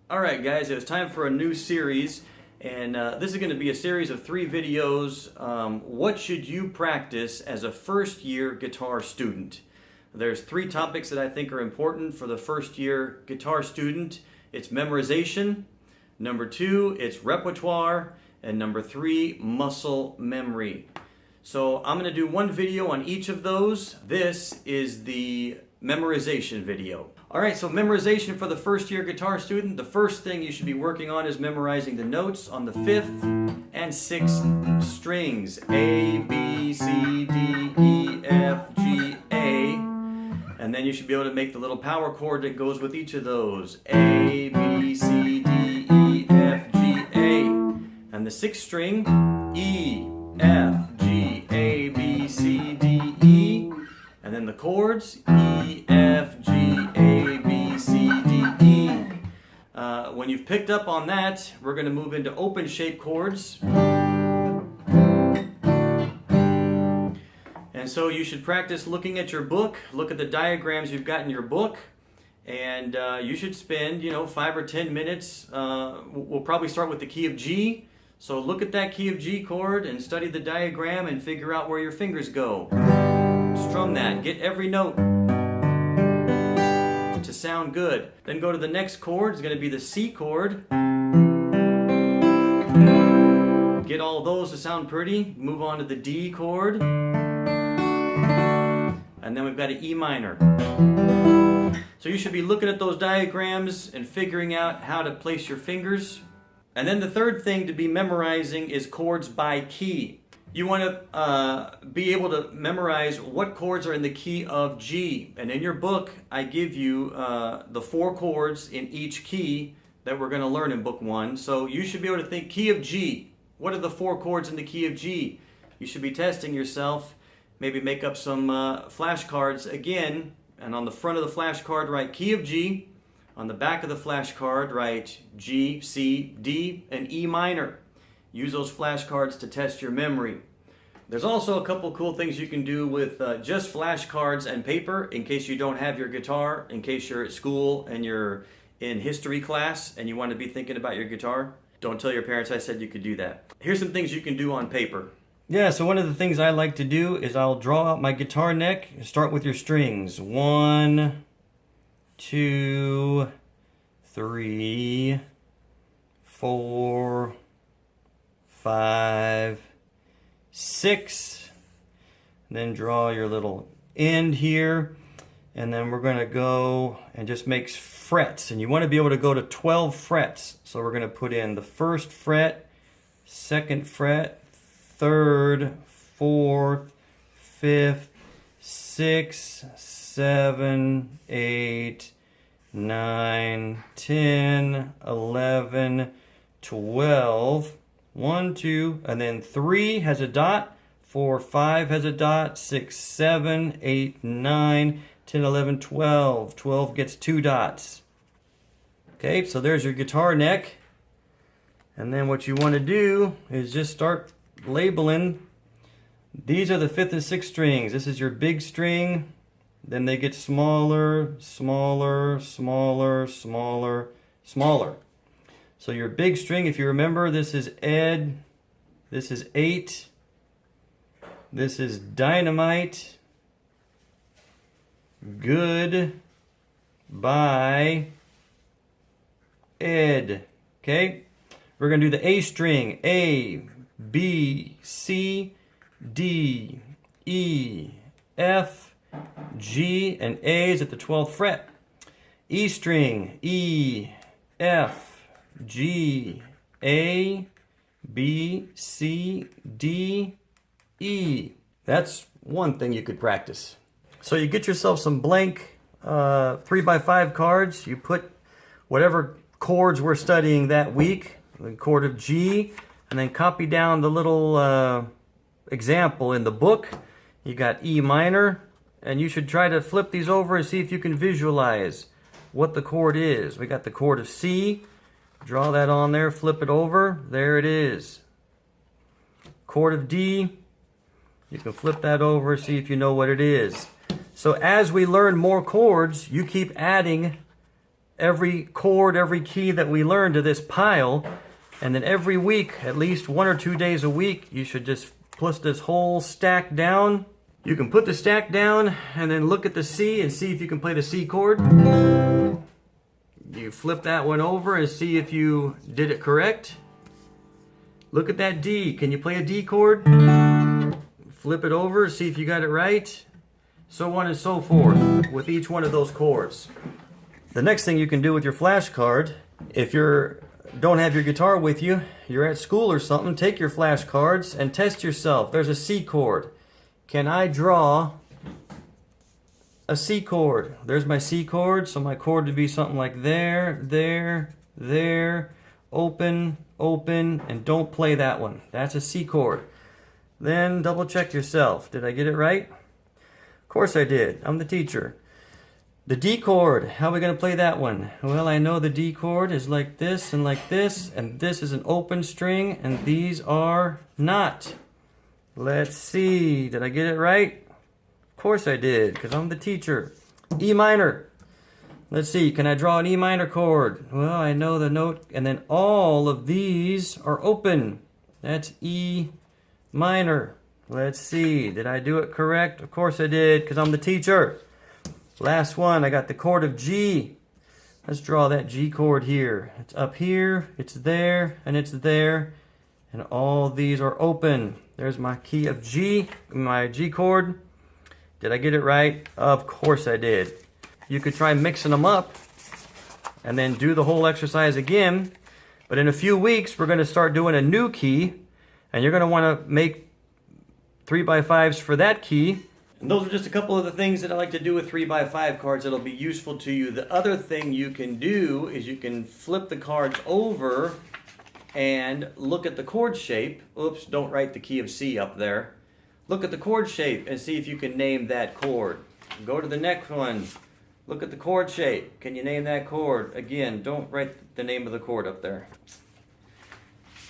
Alright guys, it's time for a new series, and this is going to be a series of 3 videos. What should you practice as a first year guitar student? There's 3 topics that I think are important for the first year guitar student. It's memorization, number 2, it's repertoire, and number 3, muscle memory. So I'm going to do one video on each of those. This is the memorization video. Alright, so memorization for the first year guitar student. The first thing you should be working on is memorizing the notes on the 5th and 6th strings. A, B, C, D, E, F, G, A. And then you should be able to make the little power chord that goes with each of those. A, B, C, D, E, F, G, A. And the 6th string, E, F, G, A, B, C, D, E. And then the chords, E, F, G, A, B, C, D, E. When you've picked up on that, we're going to move into open shape chords. And so you should practice looking at your book, look at the diagrams you've got in your book, and you should spend, 5 or 10 minutes. We'll probably start with the key of G. So look at that key of G chord and study the diagram and figure out where your fingers go. Strum that. Get every note to sound good. Then go to the next chord. It's going to be the C chord. Get all those to sound pretty. Move on to the D chord. And then we've got an E minor. So you should be looking at those diagrams and figuring out how to place your fingers. And then the third thing to be memorizing is chords by key. You want to be able to memorize what chords are in the key of G. And in your book, I give you the 4 chords in each key that we're going to learn in book 1. So you should be able to think key of G. What are the 4 chords in the key of G? You should be testing yourself. Maybe make up some flashcards again. And on the front of the flashcard, write key of G. On the back of the flashcard, write G, C, D, and E minor. Use those flashcards to test your memory. There's also a couple cool things you can do with just flashcards and paper in case you don't have your guitar, in case you're at school and you're in history class and you want to be thinking about your guitar. Don't tell your parents I said you could do that. Here's some things you can do on paper. Yeah, so one of the things I like to do is I'll draw out my guitar neck. Start with your strings. 1, 2, 3, 4, 5, 6, then draw your little end here, and then we're going to go and just make frets, and you want to be able to go to 12 frets. So we're going to put in the 1st fret, 2nd fret, 3rd, 4th, 5th, 6th, 7, 8, 9, 10, 11, 12, 1, 2, and then 3 has a dot, 4, 5 has a dot, 6, 7, 8, 9, 10, 11, 12. 12 gets 2 dots. Okay, so there's your guitar neck. And then what you want to do is just start labeling. These are the 5th and 6th strings. This is your big string. Then they get smaller, smaller, smaller, smaller, smaller. So your big string, if you remember, this is Ed, this is 8, this is Dynamite, Good, Bye, Ed. Okay? We're going to do the A string. A, B, C, D, E, F, G, and A is at the 12th fret. E string. E, F, G, A, B, C, D, E. That's one thing you could practice. So you get yourself some blank 3x5 cards. You put whatever chords we're studying that week, the chord of G, and then copy down the little example in the book. You got E minor, and you should try to flip these over and see if you can visualize what the chord is. We got the chord of C. Draw that on there, flip it over, there it is. Chord of D, you can flip that over, see if you know what it is. So as we learn more chords, you keep adding every chord, every key that we learn to this pile. And then every week, at least 1 or 2 days a week, you should just put this whole stack down. You can put the stack down and then look at the C and see if you can play the C chord. You flip that one over and see if you did it correct. Look at that D. Can you play a D chord? Flip it over, see if you got it right. So on and so forth with each one of those chords. The next thing you can do with your flashcard, if you don't have your guitar with you, you're at school or something, take your flashcards and test yourself. There's a C chord. Can I draw a C chord? There's my C chord, so my chord would be something like there, there, there, open, open, and don't play that one. That's a C chord. Then double check yourself. Did I get it right? Of course I did. I'm the teacher. The D chord, how are we going to play that one? Well, I know the D chord is like this, and this is an open string, and these are not. Let's see, did I get it right? Of course I did, because I'm the teacher. E minor. Let's see, can I draw an E minor chord? Well, I know the note, and then all of these are open. That's E minor. Let's see, did I do it correct? Of course I did, because I'm the teacher. Last one, I got the chord of G. Let's draw that G chord here. It's up here, it's there, and all these are open. There's my key of G, my G chord. Did I get it right? Of course I did. You could try mixing them up and then do the whole exercise again. But in a few weeks, we're going to start doing a new key, and you're going to want to make 3x5s for that key. And those are just a couple of the things that I like to do with 3x5 cards that'll be useful to you. The other thing you can do is you can flip the cards over and look at the chord shape. Oops, don't write the key of C up there. Look at the chord shape and see if you can name that chord. Go to the next one. Look at the chord shape. Can you name that chord? Again, don't write the name of the chord up there.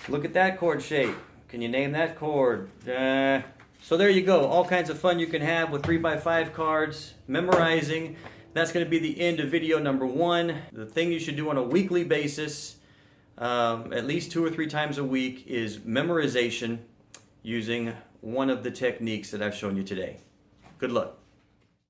Look at that chord shape. Can you name that chord? So there you go. All kinds of fun you can have with 3x5 cards, memorizing. That's going to be the end of video number 1. The thing you should do on a weekly basis, at least 2 or 3 times a week, is memorization using one of the techniques that I've shown you today. Good luck.